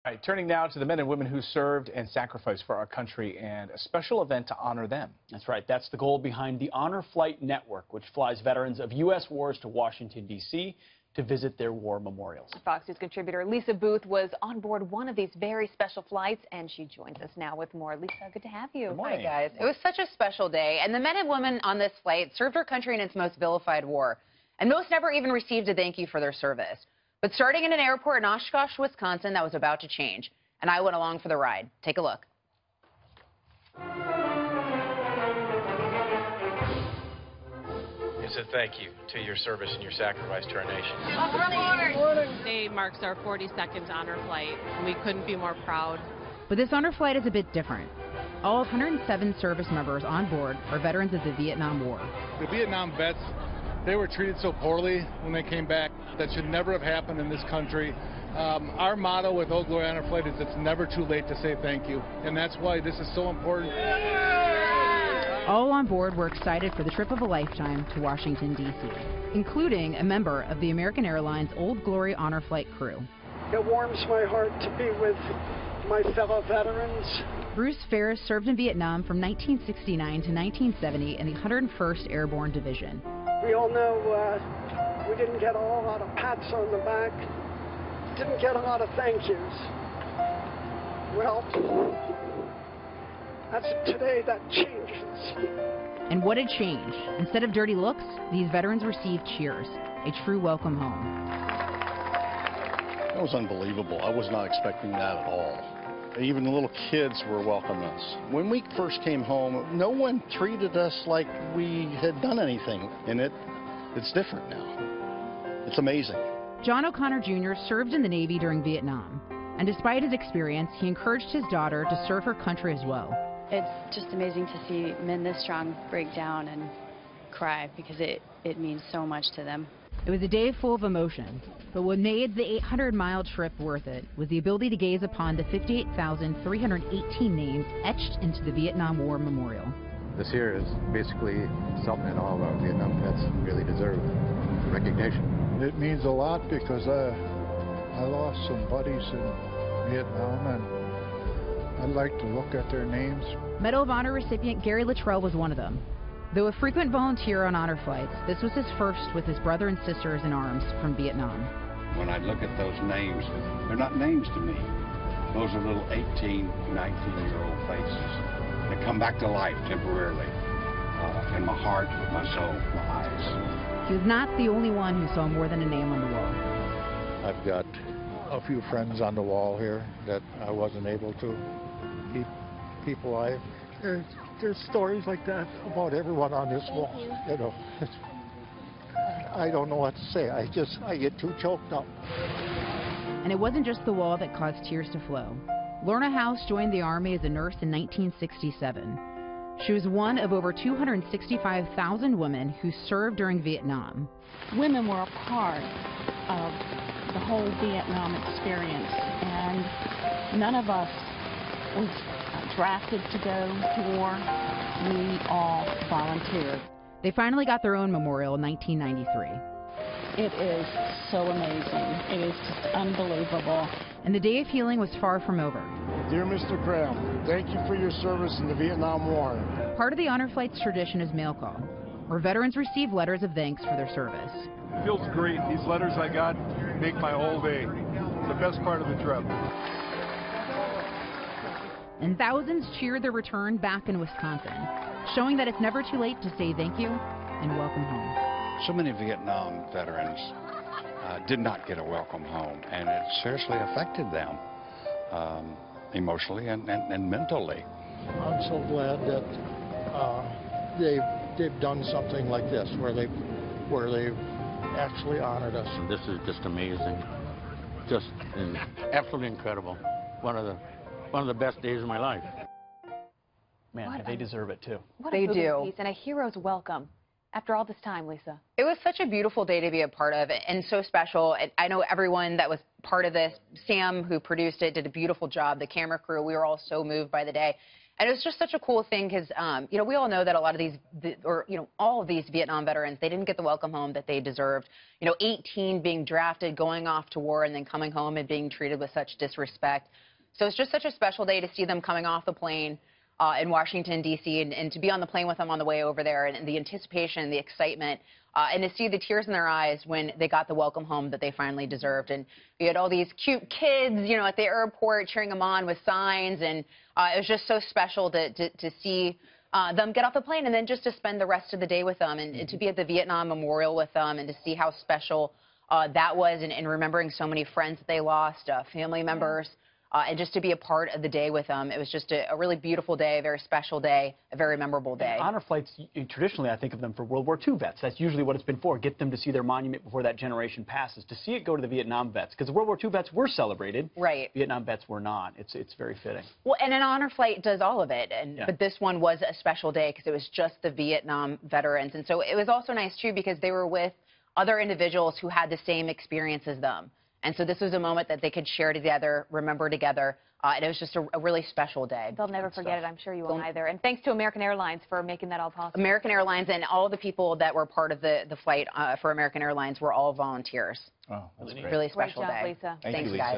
All right, turning now to the men and women who served and sacrificed for our country and a special event to honor them. That's right. That's the goal behind the Honor Flight Network, which flies veterans of U.S. wars to Washington, D.C. to visit their war memorials. Fox News contributor Lisa Boothe was on board one of these very special flights, and she joins us now with more. Lisa, good to have you. Good morning. Hi, guys. It was such a special day, and the men and women on this flight served our country in its most vilified war, and most never even received a thank you for their service. But starting in an airport in Oshkosh, Wisconsin, that was about to change, and I went along for the ride. Take a look. It's a thank you to your service and your sacrifice to our nation. Today marks our 42nd honor flight, and we couldn't be more proud. But this honor flight is a bit different. All 107 service members on board are veterans of the Vietnam War. The Vietnam vets, they were treated so poorly when they came back. That should never have happened in this country. Our motto with Old Glory Honor Flight is it's never too late to say thank you, and that's why this is so important. All on board were excited for the trip of a lifetime to Washington, D.C., including a member of the American Airlines Old Glory Honor Flight crew. It warms my heart to be with my fellow veterans. Bruce Ferris served in Vietnam from 1969 to 1970 in the 101st Airborne Division. We all know we didn't get a whole lot of pats on the back, didn't get a lot of thank yous. Well, as of today, that changes. And what had changed? Instead of dirty looks, these veterans received cheers, a true welcome home. That was unbelievable. I was not expecting that at all. Even the little kids were welcoming us. When we first came home, no one treated us like we had done anything, and it's different now. It's amazing. John O'Connor Jr. served in the Navy during Vietnam, and despite his experience, he encouraged his daughter to serve her country as well. It's just amazing to see men this strong break down and cry because it means so much to them. It was a day full of emotion, but what made the 800-mile trip worth it was the ability to gaze upon the 58,318 names etched into the Vietnam War Memorial. This here is basically something that all of our Vietnam vets really deserve recognition. It means a lot because I lost some buddies in Vietnam, and I'd like to look at their names. Medal of Honor recipient Gary Luttrell was one of them. Though a frequent volunteer on honor flights, this was his first with his brother and sisters in arms from Vietnam. When I look at those names, they're not names to me. Those are little 18, 19-year-old faces that come back to life temporarily in my heart, my soul, my eyes. He was not the only one who saw more than a name on the wall. I've got a few friends on the wall here that I wasn't able to keep people alive. There's stories like that about everyone on this wall. You know, I don't know what to say. I get too choked up. And it wasn't just the wall that caused tears to flow. Lorna House joined the Army as a nurse in 1967. She was one of over 265,000 women who served during Vietnam. Women were a part of the whole Vietnam experience, and none of us was drafted to go to war. We all volunteered. They finally got their own memorial in 1993. It is so amazing. It is just unbelievable. And the day of healing was far from over. Dear Mr. Graham, thank you for your service in the Vietnam War. Part of the honor flight's tradition is mail call, where veterans receive letters of thanks for their service. It feels great. These letters I got make my whole day. It's the best part of the trip. And thousands cheered their return back in Wisconsin, showing that it's never too late to say thank you and welcome home. So many Vietnam veterans did not get a welcome home, and it seriously affected them emotionally and mentally. I'm so glad that they've done something like this, where they've actually honored us. This is just amazing, just absolutely incredible. One of the best days of my life. Man, they deserve it too. What a moving piece and a hero's welcome after all this time, Lisa. It was such a beautiful day to be a part of and so special. I know everyone that was part of this, Sam, who produced it, did a beautiful job. The camera crew, we were all so moved by the day. And it was just such a cool thing because, you know, we all know that a lot of these, all of these Vietnam veterans, they didn't get the welcome home that they deserved. You know, 18 being drafted, going off to war, and then coming home and being treated with such disrespect. So it's just such a special day to see them coming off the plane in Washington, D.C., and to be on the plane with them on the way over there, and the anticipation, the excitement, and to see the tears in their eyes when they got the welcome home that they finally deserved. And we had all these cute kids, you know, at the airport cheering them on with signs, and it was just so special to see them get off the plane and then just to spend the rest of the day with them and to be at the Vietnam Memorial with them and to see how special that was, and remembering so many friends that they lost, family members. And just to be a part of the day with them. It was just a really beautiful day, a very special day, a very memorable day. And honor flights, traditionally, I think of them for World War II vets. That's usually what it's been for, get them to see their monument before that generation passes. To see it go to the Vietnam vets, because the World War II vets were celebrated. Right. Vietnam vets were not. It's very fitting. Well, and an honor flight does all of it. But this one was a special day because it was just the Vietnam veterans. And so it was also nice, too, because they were with other individuals who had the same experience as them. And so this was a moment that they could share together, remember together, and it was just a really special day. They'll never forget it. I'm sure you won't either. And thanks to American Airlines for making that all possible. American Airlines and all the people that were part of the flight for American Airlines were all volunteers. Oh, that's great. Really special Great job, day. Lisa. Thank you, Thanks, Lisa. guys.